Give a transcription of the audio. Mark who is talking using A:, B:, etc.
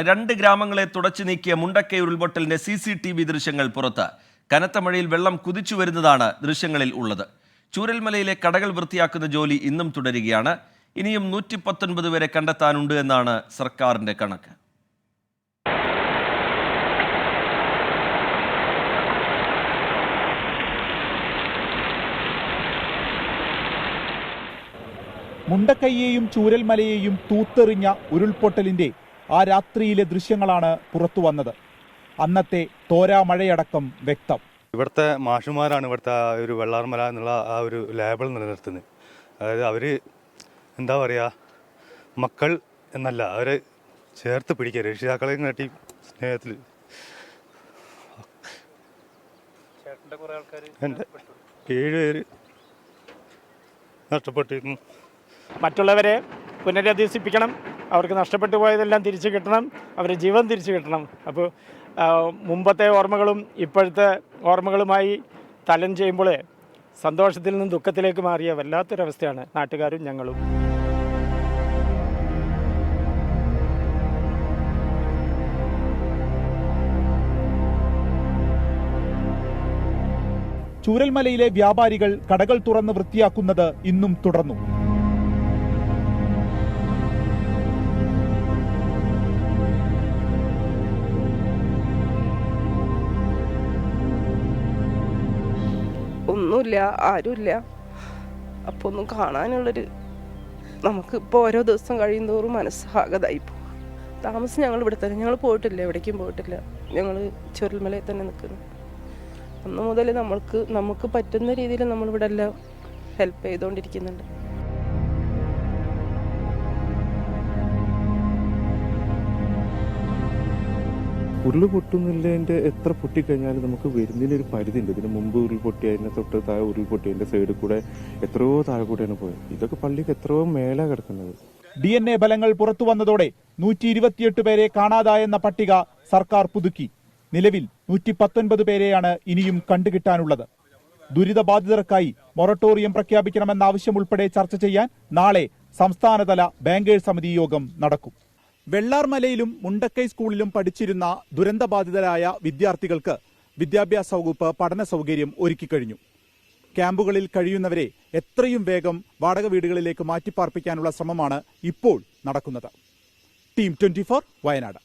A: രണ്ട് ഗ്രാമങ്ങളെ തുടച്ചു നീക്കിയ മുണ്ടക്കൈ ഉരുൾപൊട്ടലിന്റെ CCTV ദൃശ്യങ്ങൾ പുറത്ത്. കനത്ത മഴയിൽ വെള്ളം കുതിച്ചു വരുന്നതാണ് ദൃശ്യങ്ങളിൽ ഉള്ളത്. ചൂരൽമലയിലെ കടകൾ വൃത്തിയാക്കുന്ന ജോലി ഇന്നും തുടരുകയാണ്. ഇനിയും 119 വരെ കണ്ടെത്താനുണ്ട് എന്നാണ് സർക്കാരിന്റെ കണക്ക്.
B: മുണ്ടക്കൈയെയും ചൂരൽമലയെയും തൂത്തെറിഞ്ഞ ഉരുൾപൊട്ടലിന്റെ ആ രാത്രിയിലെ ദൃശ്യങ്ങളാണ് പുറത്തു വന്നത്. അന്നത്തെ തോരാ മഴയടക്കം വ്യക്തം.
C: ഇവിടുത്തെ മാഷുമാരാണ് ഇവിടുത്തെ ആ ഒരു വെള്ളാർമല എന്നുള്ള ആ ഒരു ലേബൽ നിലനിർത്തുന്നത്. അതായത് അവർ എന്താ പറയുക, മക്കൾ എന്നല്ല, അവരെ ചേർത്ത് പിടിക്കുക, രക്ഷിതാക്കളെയും കാട്ടി സ്നേഹത്തിൽ. എൻ്റെ 7 പേര് നഷ്ടപ്പെട്ടിരുന്നു.
D: മറ്റുള്ളവരെ പുനരധിവസിപ്പിക്കണം, അവർക്ക് നഷ്ടപ്പെട്ടു പോയതെല്ലാം തിരിച്ചു കിട്ടണം, അവരുടെ ജീവൻ തിരിച്ചു കിട്ടണം. അപ്പോൾ മുമ്പത്തെ ഓർമ്മകളും ഇപ്പോഴത്തെ ഓർമ്മകളുമായി തലം ചെയ്യുമ്പോൾ സന്തോഷത്തിൽ നിന്ന് ദുഃഖത്തിലേക്ക് മാറിയ വല്ലാത്തൊരവസ്ഥയാണ് നാട്ടുകാരും ഞങ്ങളും.
B: ചൂരൽമലയിലെ വ്യാപാരികൾ കടകൾ തുറന്ന് വൃത്തിയാക്കുന്നത് ഇന്നും തുടർന്നു.
E: ഒന്നുമില്ല, ആരുമില്ല. അപ്പോൾ ഒന്നും കാണാനുള്ളൊരു നമുക്ക് ഇപ്പോൾ ഓരോ ദിവസം കഴിയുന്തോറും മനസ്സാകതായി പോകും. താമസം ഞങ്ങൾ ഇവിടെ തന്നെ, ഞങ്ങൾ പോയിട്ടില്ല, എവിടേക്കും പോയിട്ടില്ല. ഞങ്ങൾ ചുരൽമലയിൽ തന്നെ നിൽക്കുന്നു. അന്ന് മുതൽ നമുക്ക് പറ്റുന്ന രീതിയിൽ നമ്മളിവിടെ എല്ലാം ഹെൽപ്പ് ചെയ്തുകൊണ്ടിരിക്കുന്നുണ്ട്.
F: ഉരുൾ പൊട്ടുന്നില്ലതിൻ്റെ എത്ര പൊട്ടിക്കഴിഞ്ഞാലും നമുക്ക് വരുന്നതിനൊരു പരിധി ഉണ്ട്. ഇതിന് മുമ്പ് ഉരുൾപൊട്ടിയതിൻ്റെ തൊട്ട് താഴെ ഉരുൾപൊട്ടിയതിൻ്റെ സൈഡിൽ കൂടെ എത്രയോ താഴെ കൂടെയാണ് പോയത്. ഇതൊക്കെ പള്ളിക്ക് എത്രയോ മേലെ കിടക്കുന്നത്.
B: DNA ഫലങ്ങൾ പുറത്തു വന്നതോടെ 128 പേരെ കാണാതായെന്ന പട്ടിക സർക്കാർ പുതുക്കി. നിലവിൽ 119 പേരെയാണ് ഇനിയും കണ്ടുകിട്ടാനുള്ളത്. ദുരിതബാധിതർക്കായി മൊറട്ടോറിയം പ്രഖ്യാപിക്കണമെന്ന ആവശ്യം ഉൾപ്പെടെ ചർച്ച ചെയ്യാൻ നാളെ സംസ്ഥാനതല ബാങ്കേഴ്സ് സമിതി യോഗം നടക്കും. വെള്ളാർമലയിലും മുണ്ടക്കൈ സ്കൂളിലും പഠിച്ചിരുന്ന ദുരന്തബാധിതരായ വിദ്യാർത്ഥികൾക്ക് വിദ്യാഭ്യാസ വകുപ്പ് പഠന സൗകര്യം ഒരുക്കിക്കഴിഞ്ഞു. ക്യാമ്പുകളിൽ കഴിയുന്നവരെ എത്രയും വേഗം വാടക വീടുകളിലേക്ക് മാറ്റിപ്പാർപ്പിക്കാനുള്ള ശ്രമമാണ് ഇപ്പോൾ നടക്കുന്നത്. ടീം 24 വയനാട്.